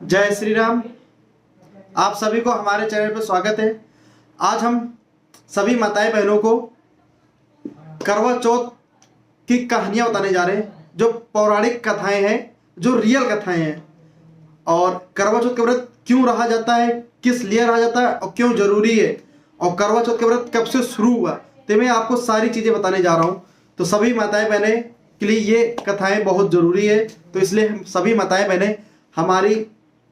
जय श्री राम। आप सभी को हमारे चैनल पर स्वागत है। आज हम सभी माताएं बहनों को करवा चौथ की कहानियां बताने जा रहे हैं, जो पौराणिक कथाएं हैं, जो रियल कथाएं हैं। और करवा चौथ का व्रत क्यों रहा जाता है, किस लिए रहा जाता है और क्यों जरूरी है, और करवा चौथ का व्रत कब से शुरू हुआ, तो मैं आपको सारी चीजें बताने जा रहा हूं। तो सभी माताएं बहनें के लिए ये कथाएं बहुत जरूरी है, तो इसलिए हम सभी माताएं बहनें हमारी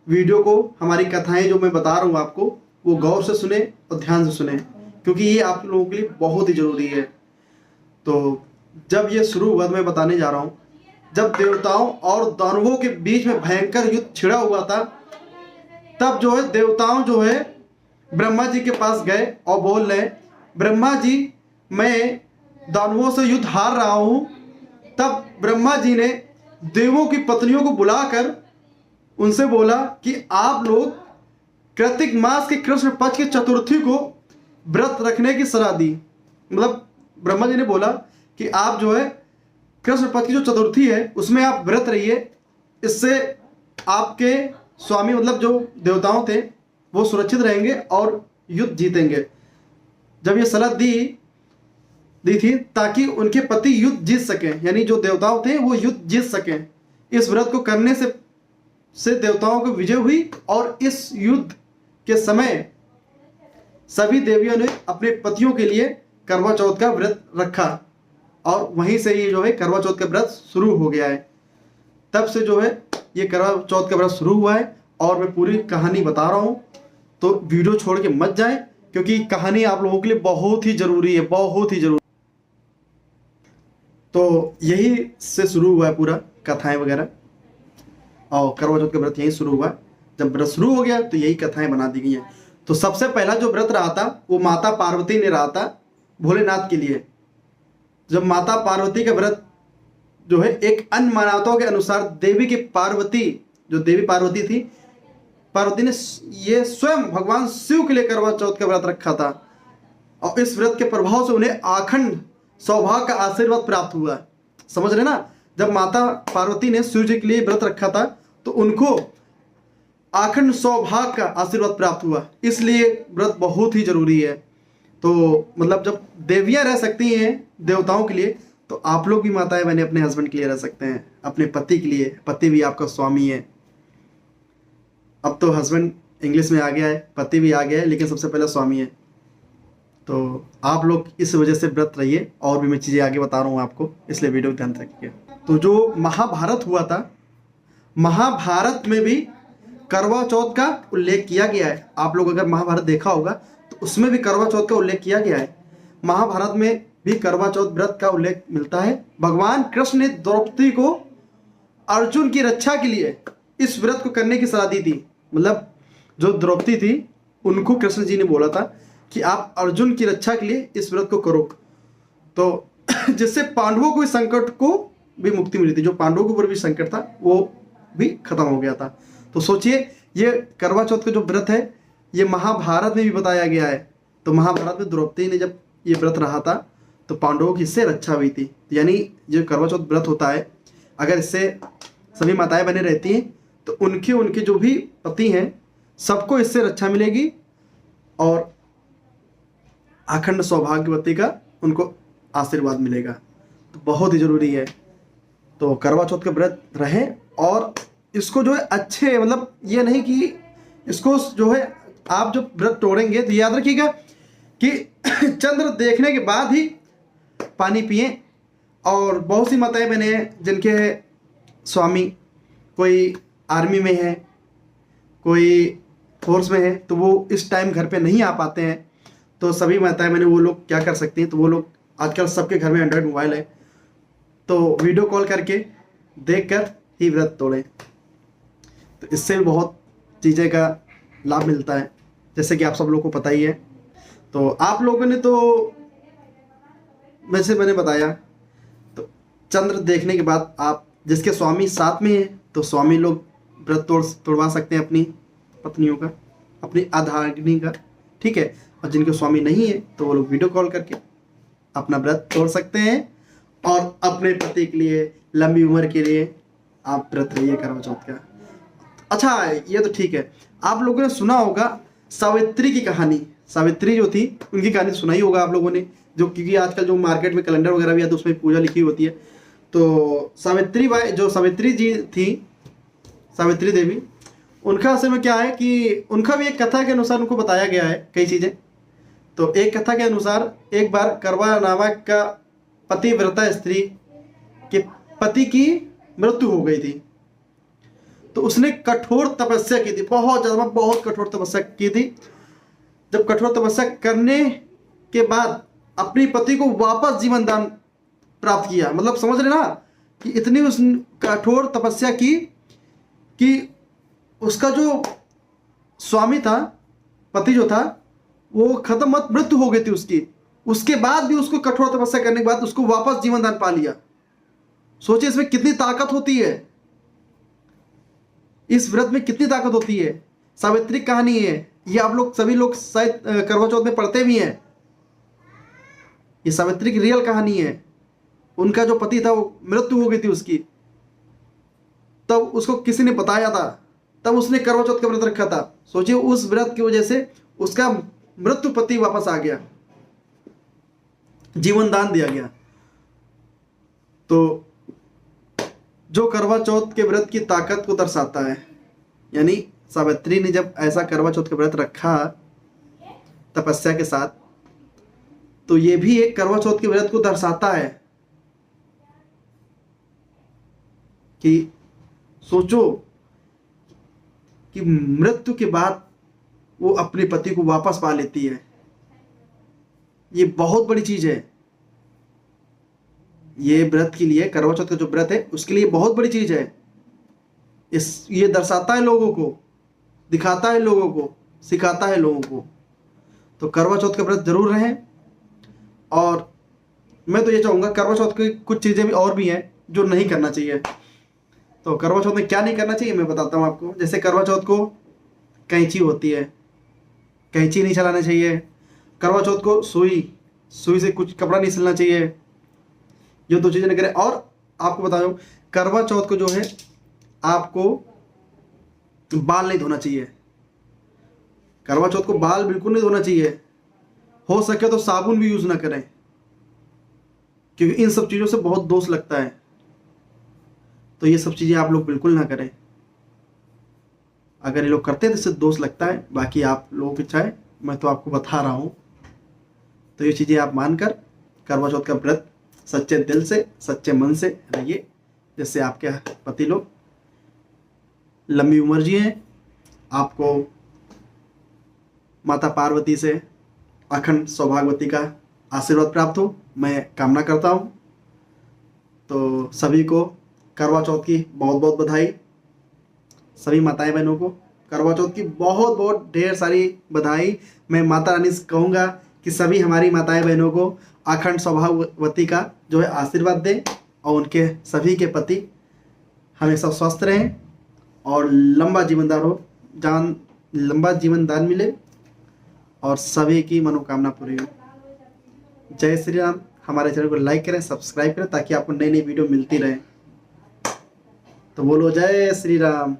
वीडियो को, हमारी कथाएं जो मैं बता रहा हूँ आपको, वो गौर से सुने और ध्यान से सुने, क्योंकि ये आप लोगों के लिए बहुत ही जरूरी है। तो जब ये शुरू हुआ, मैं बताने जा रहा हूँ, जब देवताओं और दानवों के बीच में भयंकर युद्ध छिड़ा हुआ था, तब जो है देवताओं जो है ब्रह्मा जी के पास गए और बोल रहे, ब्रह्मा जी मैं दानवों से युद्ध हार रहा हूँ। तब ब्रह्मा जी ने देवों की पत्नियों को बुलाकर उनसे बोला कि आप लोग कार्तिक मास के कृष्ण पक्ष की चतुर्थी को व्रत रखने की सलाह दी। मतलब ब्रह्मा जी ने बोला कि आप जो है कृष्ण पक्ष की जो चतुर्थी है उसमें आप व्रत रहिए, इससे आपके स्वामी मतलब जो देवताओं थे वो सुरक्षित रहेंगे और युद्ध जीतेंगे। जब ये सलाह दी थी ताकि उनके पति युद्ध जीत सकें, यानी जो देवताओं थे वो युद्ध जीत सकें। इस व्रत को करने से देवताओं को विजय हुई, और इस युद्ध के समय सभी देवियों ने अपने पतियों के लिए करवा चौथ का व्रत रखा, और वहीं से ये जो है करवा चौथ का व्रत शुरू हो गया है। तब से जो है ये करवा चौथ का व्रत शुरू हुआ है, और मैं पूरी कहानी बता रहा हूँ, तो वीडियो छोड़ के मत जाए, क्योंकि कहानी आप लोगों के लिए बहुत ही जरूरी है, बहुत ही जरूरी। तो यही से शुरू हुआ है पूरा कथाएं वगैरह, और करवा चौथ का व्रत यही शुरू हुआ। जब व्रत शुरू हो गया तो यही कथाएं बना दी गई हैं। तो सबसे पहला जो व्रत रहा था वो माता पार्वती ने रहा था भोलेनाथ के लिए। जब माता पार्वती का व्रत जो है, एक अन्य मान्यताओं के अनुसार देवी की पार्वती, जो देवी पार्वती थी, पार्वती ने ये स्वयं भगवान शिव के लिए करवा चौथ का व्रत रखा था, और इस व्रत के प्रभाव से उन्हें अखंड सौभाग्य का आशीर्वाद प्राप्त हुआ। समझ रहे ना, जब माता पार्वती ने शिव जी के लिए व्रत रखा था तो उनको अखंड सौभाग्य का आशीर्वाद प्राप्त हुआ, इसलिए व्रत बहुत ही जरूरी है। तो मतलब जब देवियां रह सकती हैं देवताओं के लिए, तो आप लोग भी माताएं बहनें अपने हस्बैंड के लिए रह सकते हैं, अपने पति के लिए। पति भी आपका स्वामी है। अब तो हस्बैंड इंग्लिश में आ गया है, पति भी आ गया है, लेकिन सबसे पहले स्वामी है। तो आप लोग इस वजह से व्रत रहिए, और भी मैं चीज़ें आगे बता रहा हूँ आपको, इसलिए वीडियो ध्यान रखिए। तो जो महाभारत हुआ था, महाभारत में भी करवा चौथ का उल्लेख किया गया है। आप लोग अगर महाभारत देखा होगा तो उसमें भी करवा चौथ का उल्लेख किया गया है। महाभारत में भी करवा चौथ व्रत का उल्लेख मिलता है। भगवान कृष्ण ने द्रौपदी को अर्जुन की रक्षा के लिए इस व्रत को करने की सलाह दी थी। मतलब जो द्रौपदी थी उनको कृष्ण जी ने बोला था कि आप अर्जुन की रक्षा के लिए इस व्रत को करो, तो जिससे पांडवों को इस संकट को भी मुक्ति मिली थी। जो पांडवों के ऊपर भी संकट था वो भी खत्म हो गया था। तो सोचिए, ये करवा चौथ का जो व्रत है ये महाभारत में भी बताया गया है। तो महाभारत में द्रौपदी ने जब ये व्रत रहा था तो पांडवों की इससे रक्षा हुई थी। यानी जो करवा चौथ व्रत होता है, अगर इससे सभी माताएं बने रहती हैं तो उनके जो भी पति हैं सबको इससे रक्षा मिलेगी, और अखंड सौभाग्यवती का उनको आशीर्वाद मिलेगा। तो बहुत ही जरूरी है। तो करवा चौथ का व्रत रहे, और इसको जो है अच्छे, मतलब ये नहीं कि इसको जो है आप जो व्रत तोड़ेंगे तो याद रखिएगा कि चंद्र देखने के बाद ही पानी पिए। और बहुत सी माताएं बहनें हैं जिनके स्वामी कोई आर्मी में है, कोई फोर्स में है, तो वो इस टाइम घर पे नहीं आ पाते हैं। तो सभी माताएं बहनें वो लोग क्या कर सकती हैं, तो वो लोग आजकल सबके घर में एंड्रॉयड मोबाइल है, तो वीडियो कॉल करके देखकर ही व्रत तोड़ें। तो इससे बहुत चीज़ें का लाभ मिलता है, जैसे कि आप सब लोगों को पता ही है। तो आप लोगों ने तो वैसे मैंने बताया, तो चंद्र देखने के बाद आप जिसके स्वामी साथ में है तो स्वामी लोग व्रत तोड़वा सकते हैं अपनी पत्नियों का, अपनी अर्धांगिनी का, ठीक है। और जिनके स्वामी नहीं है तो वो लोग वीडियो कॉल करके अपना व्रत तोड़ सकते हैं, और अपने पति के लिए लंबी उम्र के लिए आप व्रत रहिए करवा चौथ का। अच्छा ये तो ठीक है, आप लोगों ने सुना होगा सावित्री की कहानी। सावित्री जो थी उनकी कहानी सुनाई होगा आप लोगों ने, जो क्योंकि आजकल जो मार्केट में कैलेंडर वगैरह भी है तो उसमें पूजा लिखी होती है। तो सावित्री बाई जो सावित्री जी थी, सावित्री देवी, उनका असल में क्या है कि उनका भी एक कथा के अनुसार उनको बताया गया है कई चीज़ें। तो एक कथा के अनुसार एक बार करवा नामक का पतिव्रता स्त्री के पति की मृत्यु हो गई थी। तो उसने कठोर तपस्या की थी, बहुत ज़्यादा, बहुत कठोर तपस्या की थी। जब कठोर तपस्या करने के बाद अपने पति को वापस जीवन दान प्राप्त किया, मतलब समझ रहे ना कि इतनी उस कठोर तपस्या की कि उसका जो स्वामी था, पति जो था, वो खत्म मत मृत्यु हो गई थी उसकी। उसके बाद भी उसको कठोर तपस्या करने के बाद उसको वापस जीवन दान पा लिया। सोचिए इसमें कितनी ताकत होती है, इस व्रत में कितनी ताकत होती है। सावित्री कहानी है ये, आप लोग सभी लोग शायद करवा चौथ में पढ़ते भी हैं। ये सावित्री की रियल कहानी है। उनका जो पति था वो मृत्यु हो गई थी उसकी, तब उसको किसी ने बताया था, तब उसने करवा चौथ का व्रत रखा था। सोचिए उस व्रत की वजह से उसका मृत्यु पति वापस आ गया, जीवन दान दिया गया। तो जो करवा चौथ के व्रत की ताकत को दर्शाता है, यानी सावित्री ने जब ऐसा करवा चौथ का व्रत रखा तपस्या के साथ, तो ये भी एक करवा चौथ के व्रत को दर्शाता है कि सोचो कि मृत्यु के बाद वो अपने पति को वापस पा लेती है। ये बहुत बड़ी चीज है। ये व्रत के लिए, करवा चौथ का जो व्रत है उसके लिए बहुत बड़ी चीज है। ये दर्शाता है लोगों को, दिखाता है लोगों को, सिखाता है लोगों को। तो करवा चौथ का व्रत जरूर रहें। और मैं तो ये चाहूँगा, करवा चौथ की कुछ चीज़ें भी और भी हैं जो नहीं करना चाहिए। तो करवा चौथ में क्या नहीं करना चाहिए मैं बताता हूँ आपको। जैसे करवा चौथ को कैंची होती है, कैंची नहीं चलाना चाहिए। करवा चौथ को सुई से कुछ कपड़ा नहीं सिलना चाहिए। ये दो चीज़ें नहीं करें। और आपको बता दूँ, करवा चौथ को जो है आपको बाल नहीं धोना चाहिए। करवा चौथ को बाल बिल्कुल नहीं धोना चाहिए। हो सके तो साबुन भी यूज़ ना करें, क्योंकि इन सब चीज़ों से बहुत दोष लगता है। तो ये सब चीज़ें आप लोग बिल्कुल ना करें। अगर ये लोग करते हैं तो इससे दोष लगता है। बाकी आप लोगों की इच्छा है, मैं तो आपको बता रहा हूँ। तो ये चीज़ें आप मानकर करवा चौथ का व्रत सच्चे दिल से, सच्चे मन से रहिए, जिससे आपके पति लोग लंबी उम्र जिए, आपको माता पार्वती से अखंड सौभाग्यवती का आशीर्वाद प्राप्त हो, मैं कामना करता हूँ। तो सभी को करवा चौथ की बहुत बहुत बधाई। सभी माताएं बहनों को करवा चौथ की बहुत बहुत ढेर सारी बधाई। मैं माता रानी से कहूँगा कि सभी हमारी माताएं बहनों को अखंड सौभाग्यवती का जो है आशीर्वाद दें, और उनके सभी के पति हमेशा स्वस्थ रहें और लंबा जीवन दान मिले और सभी की मनोकामना पूरी हो। जय श्री राम। हमारे चैनल को लाइक करें, सब्सक्राइब करें, ताकि आपको नई नई वीडियो मिलती रहे। तो बोलो जय श्री राम।